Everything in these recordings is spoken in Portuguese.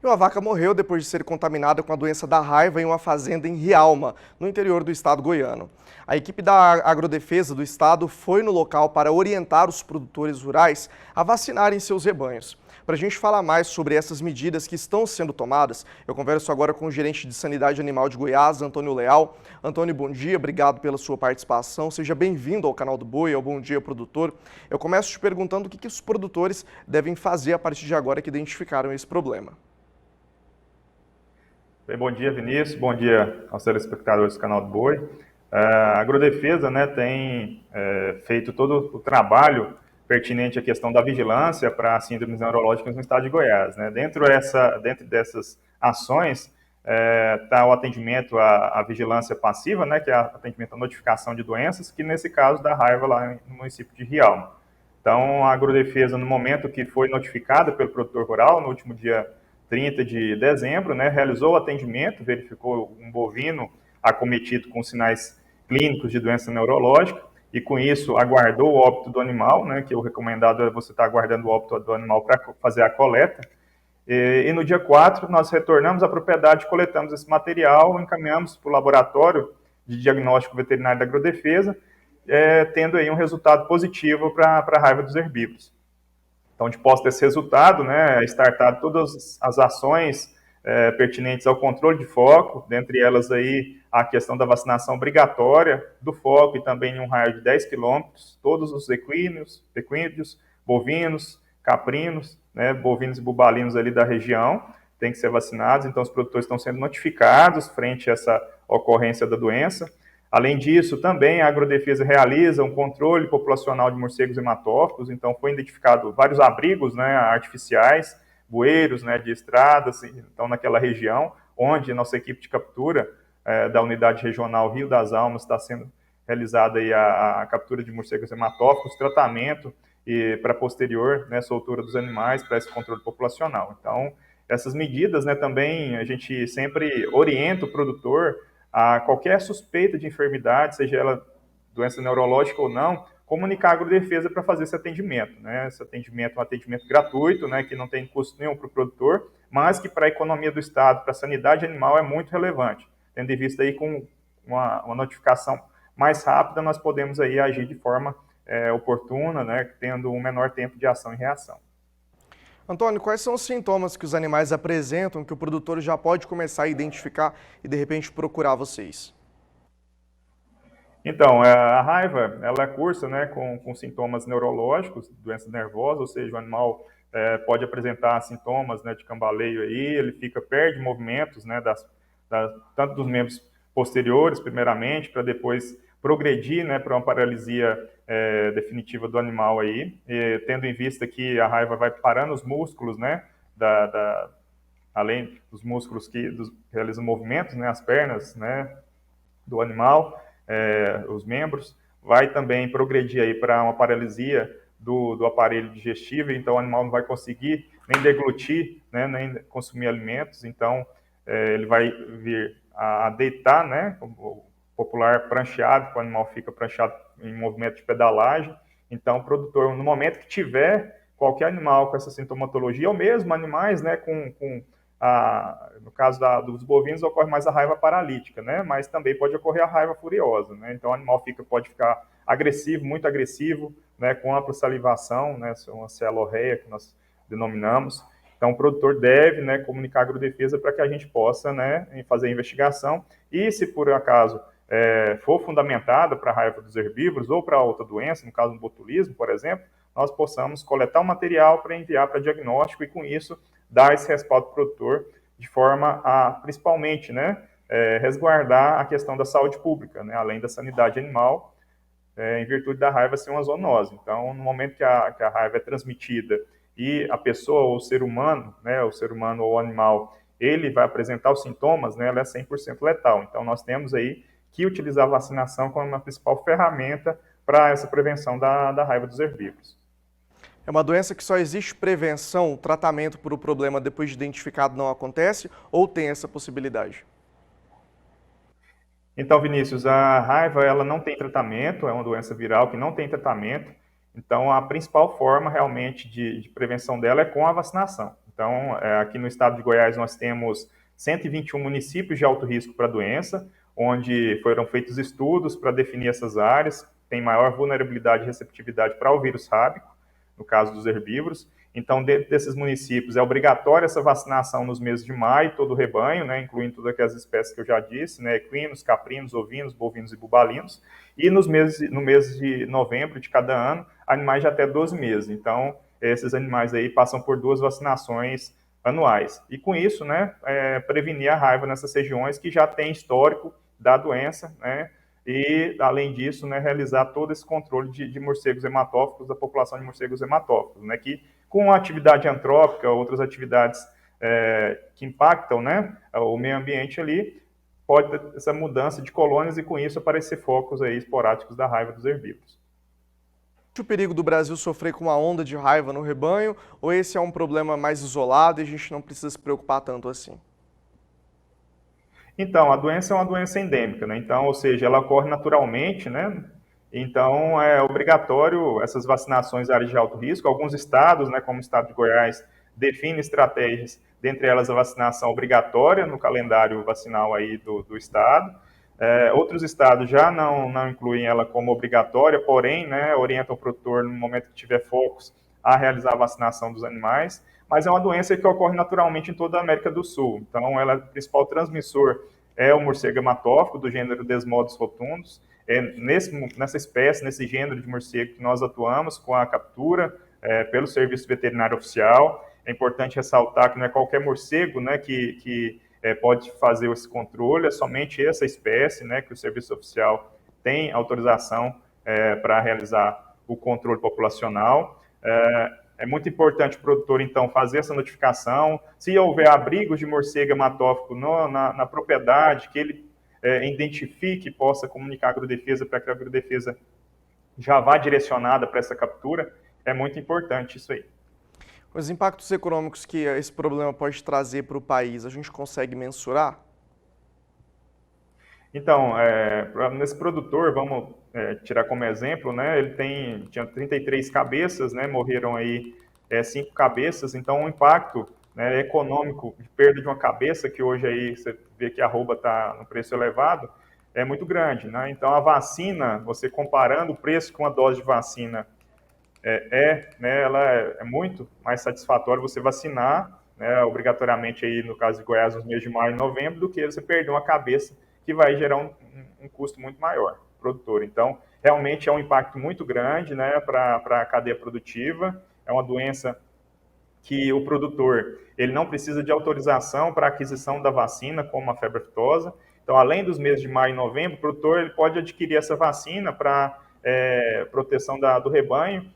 E uma vaca morreu depois de ser contaminada com a doença da raiva em uma fazenda em Rialma, no interior do estado goiano. A equipe da Agrodefesa do estado foi no local para orientar os produtores rurais a vacinarem seus rebanhos. Para a gente falar mais sobre essas medidas que estão sendo tomadas, eu converso agora com o gerente de Sanidade Animal de Goiás, Antônio Leal. Antônio, bom dia, obrigado pela sua participação. Seja bem-vindo ao canal do Boi, ao Bom Dia Produtor. Eu começo te perguntando o que os produtores devem fazer a partir de agora que identificaram esse problema. Bem, bom dia, Vinícius. Bom dia aos telespectadores do canal do Boi. A Agrodefesa, né, tem feito todo o trabalho pertinente à questão da vigilância para síndromes neurológicas no estado de Goiás, né? Dentro dessas ações está o atendimento à vigilância passiva, né, que é o atendimento à notificação de doenças, que nesse caso da raiva lá no município de Rialma. Então, a Agrodefesa, no momento que foi notificada pelo produtor rural, no último dia 30 de dezembro, né, realizou o atendimento, verificou um bovino acometido com sinais clínicos de doença neurológica e, com isso, aguardou o óbito do animal, né, que o recomendado é você estar aguardando o óbito do animal para fazer a coleta. E no dia 4, nós retornamos à propriedade, coletamos esse material, encaminhamos para o laboratório de diagnóstico veterinário da Agrodefesa, tendo aí um resultado positivo para a raiva dos herbívoros. Então, de posse desse resultado, né, startado todas as ações pertinentes ao controle de foco, dentre elas aí a questão da vacinação obrigatória do foco e também em um raio de 10 quilômetros, todos os equíneos, bovinos, caprinos, né, bovinos e bubalinos ali da região têm que ser vacinados, então os produtores estão sendo notificados frente a essa ocorrência da doença. Além disso, também a Agrodefesa realiza um controle populacional de morcegos hematófagos, então foi identificado vários abrigos, né, artificiais, bueiros, né, de estradas, então naquela região, onde a nossa equipe de captura da unidade regional Rio das Almas está sendo realizada aí a captura de morcegos hematófagos, tratamento e para posterior, né, soltura dos animais para esse controle populacional. Então, essas medidas, né, também a gente sempre orienta o produtor a qualquer suspeita de enfermidade, seja ela doença neurológica ou não, comunicar a Agrodefesa para fazer esse atendimento, né? Esse atendimento é um atendimento gratuito, né, que não tem custo nenhum para o produtor, mas que para a economia do Estado, para a sanidade animal é muito relevante. Tendo em vista aí com uma notificação mais rápida, nós podemos aí agir de forma oportuna, né, tendo um menor tempo de ação e reação. Antônio, quais são os sintomas que os animais apresentam que o produtor já pode começar a identificar e, de repente, procurar vocês? Então, a raiva, ela cursa, né, com sintomas neurológicos, doença nervosa, ou seja, o animal pode apresentar sintomas, né, de cambaleio aí, ele perde movimentos, né, tanto dos membros posteriores, primeiramente, para depois progredir, né, para uma paralisia definitiva do animal aí, tendo em vista que a raiva vai parando os músculos, né, além dos músculos que realizam movimentos, né, as pernas, né, do animal, os membros, vai também progredir aí para uma paralisia do aparelho digestivo, então o animal não vai conseguir nem deglutir, né, nem consumir alimentos, então ele vai vir a deitar, né, o popular prancheado, que o animal fica prancheado em movimento de pedalagem, então o produtor, no momento que tiver qualquer animal com essa sintomatologia, ou mesmo animais, né, no caso dos bovinos, ocorre mais a raiva paralítica, né? Mas também pode ocorrer a raiva furiosa, né? Então o animal pode ficar agressivo, muito agressivo, né? Com ampla salivação, né? Uma celorreia que nós denominamos. Então o produtor deve, né, comunicar a Agrodefesa para que a gente possa, né, fazer a investigação e, se por acaso for fundamentada para a raiva dos herbívoros ou para outra doença, no caso do botulismo, por exemplo, nós possamos coletar o material para enviar para diagnóstico e, com isso, dar esse respaldo para o produtor de forma a, principalmente, né, resguardar a questão da saúde pública, né, além da sanidade animal, em virtude da raiva ser uma zoonose. Então, no momento que a raiva é transmitida e a pessoa ou o ser humano, né, o ser humano ou o animal, ele vai apresentar os sintomas, né, ela é 100% letal. Então, nós temos aí que utilizar a vacinação como uma principal ferramenta para essa prevenção da raiva dos herbívoros. É uma doença que só existe prevenção, o tratamento para o problema depois de identificado não acontece ou tem essa possibilidade? Então, Vinícius, a raiva ela não tem tratamento, é uma doença viral que não tem tratamento. Então, a principal forma realmente de prevenção dela é com a vacinação. Então, aqui no estado de Goiás nós temos 121 municípios de alto risco para a doença, onde foram feitos estudos para definir essas áreas, tem maior vulnerabilidade e receptividade para o vírus rábico, no caso dos herbívoros. Então, dentro desses municípios, é obrigatória essa vacinação nos meses de maio, todo o rebanho, né, incluindo todas aquelas espécies que eu já disse, né, equinos, caprinos, ovinos, bovinos e bubalinos. E no mês de novembro de cada ano, animais de até 12 meses. Então, esses animais aí passam por 2 vacinações anuais. E com isso, né, prevenir a raiva nessas regiões que já têm histórico da doença, né, e, além disso, né, realizar todo esse controle de morcegos hematófagos, da população de morcegos hematófagos, né, que com a atividade antrópica, outras atividades que impactam, né, o meio ambiente ali, pode ter essa mudança de colônias e, com isso, aparecer focos aí esporádicos da raiva dos herbívoros. O perigo do Brasil sofrer com uma onda de raiva no rebanho, ou esse é um problema mais isolado e a gente não precisa se preocupar tanto assim? Então, a doença é uma doença endêmica, né? Então, ou seja, ela ocorre naturalmente, né? Então, é obrigatório essas vacinações em áreas de alto risco. Alguns estados, né, como o estado de Goiás, definem estratégias, dentre elas a vacinação obrigatória no calendário vacinal aí do estado. Outros estados já não incluem ela como obrigatória, porém, né, orientam o produtor, no momento que tiver focos, a realizar a vacinação dos animais. Mas é uma doença que ocorre naturalmente em toda a América do Sul. Então, ela, o principal transmissor é o morcego hematófago, do gênero Desmodus rotundus. É nessa espécie, nesse gênero de morcego que nós atuamos com a captura pelo Serviço Veterinário Oficial. É importante ressaltar que não é qualquer morcego, né, que pode fazer esse controle, é somente essa espécie, né, que o Serviço Oficial tem autorização para realizar o controle populacional. É muito importante o produtor, então, fazer essa notificação. Se houver abrigos de morcego hematófago na propriedade, que ele identifique e possa comunicar à agrodefesa para que a agrodefesa já vá direcionada para essa captura. É muito importante isso aí. Os impactos econômicos que esse problema pode trazer para o país, a gente consegue mensurar? Então, nesse produtor, vamos tirar como exemplo, né? Ele tinha 33 cabeças, né? Morreram aí 5 cabeças, então o impacto, né, econômico de perda de uma cabeça, que hoje aí você vê que a arroba está no preço elevado, é muito grande, né? Então a vacina, você comparando o preço com a dose de vacina, né, ela é muito mais satisfatório você vacinar, né, obrigatoriamente aí no caso de Goiás nos meses de maio e novembro, do que você perder uma cabeça que vai gerar um custo muito maior para o produtor. Então, realmente é um impacto muito grande, né, para a cadeia produtiva. É uma doença que o produtor ele não precisa de autorização para aquisição da vacina, como a febre aftosa. Então, além dos meses de maio e novembro, o produtor ele pode adquirir essa vacina para proteção do rebanho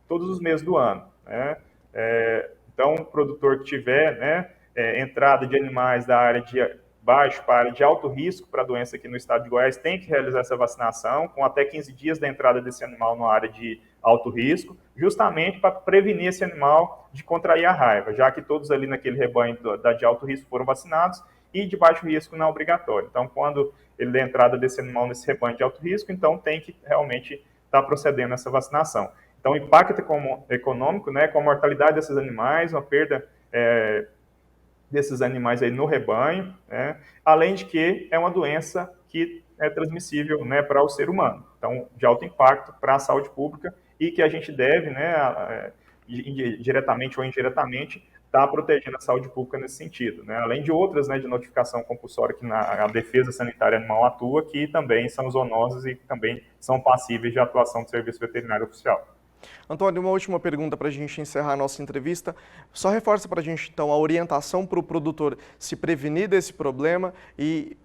todos os meses do ano, né? Então, o produtor que tiver, né, entrada de animais da área de baixo para a área de alto risco para a doença aqui no estado de Goiás tem que realizar essa vacinação com até 15 dias da entrada desse animal na área de alto risco, justamente para prevenir esse animal de contrair a raiva, já que todos ali naquele rebanho de alto risco foram vacinados e de baixo risco não é obrigatório. Então, quando ele der entrada desse animal nesse rebanho de alto risco, então tem que realmente estar procedendo essa vacinação. Então, o impacto econômico, né, com a mortalidade desses animais, uma perda desses animais aí no rebanho, né, além de que é uma doença que é transmissível, né, para o ser humano. Então, de alto impacto para a saúde pública e que a gente deve, né, diretamente ou indiretamente, estar protegendo a saúde pública nesse sentido, né, além de outras, né, de notificação compulsória que a Defesa Sanitária Animal atua, que também são zoonoses e que também são passíveis de atuação do Serviço Veterinário Oficial. Antônio, uma última pergunta para a gente encerrar a nossa entrevista. Só reforça para a gente, então, a orientação para o produtor se prevenir desse problema e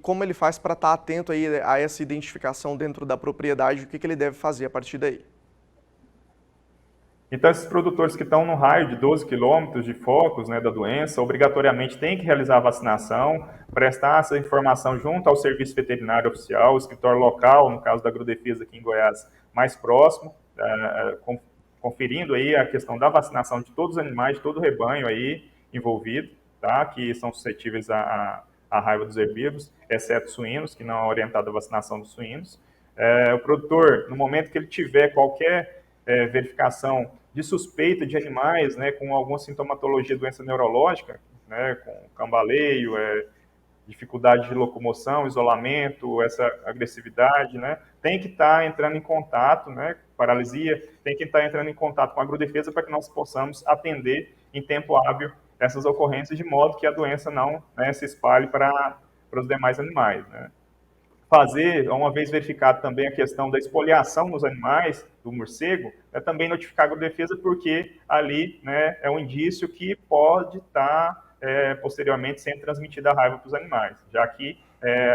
como ele faz para estar atento aí a essa identificação dentro da propriedade, o que ele deve fazer a partir daí. Então, esses produtores que estão no raio de 12 quilômetros de focos, né, da doença, obrigatoriamente têm que realizar a vacinação, prestar essa informação junto ao Serviço Veterinário Oficial, o escritório local, no caso da Agrodefesa aqui em Goiás, mais próximo, conferindo aí a questão da vacinação de todos os animais, de todo o rebanho aí envolvido, tá, que são suscetíveis à raiva dos herbívoros, exceto suínos, que não é orientada a vacinação dos suínos. O produtor, no momento que ele tiver qualquer verificação de suspeita de animais, né, com alguma sintomatologia, doença neurológica, né, com cambaleio, dificuldade de locomoção, isolamento, essa agressividade, né, tem que estar entrando em contato, né, paralisia, tem que estar entrando em contato com a agrodefesa para que nós possamos atender em tempo hábil essas ocorrências, de modo que a doença não, né, se espalhe para os demais animais, né. Fazer, uma vez verificado também a questão da espoliação nos animais, do morcego, também notificar a agrodefesa, porque ali, né, é um indício que pode estar posteriormente sendo transmitida a raiva para os animais, já que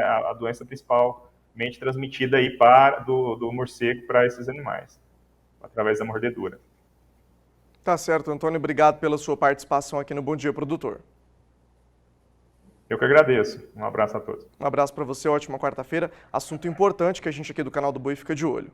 a doença principalmente transmitida aí do morcego para esses animais, através da mordedura. Tá certo, Antônio. Obrigado pela sua participação aqui no Bom Dia Produtor. Eu que agradeço. Um abraço a todos. Um abraço para você, ótima quarta-feira. Assunto importante que a gente aqui do canal do Boi fica de olho.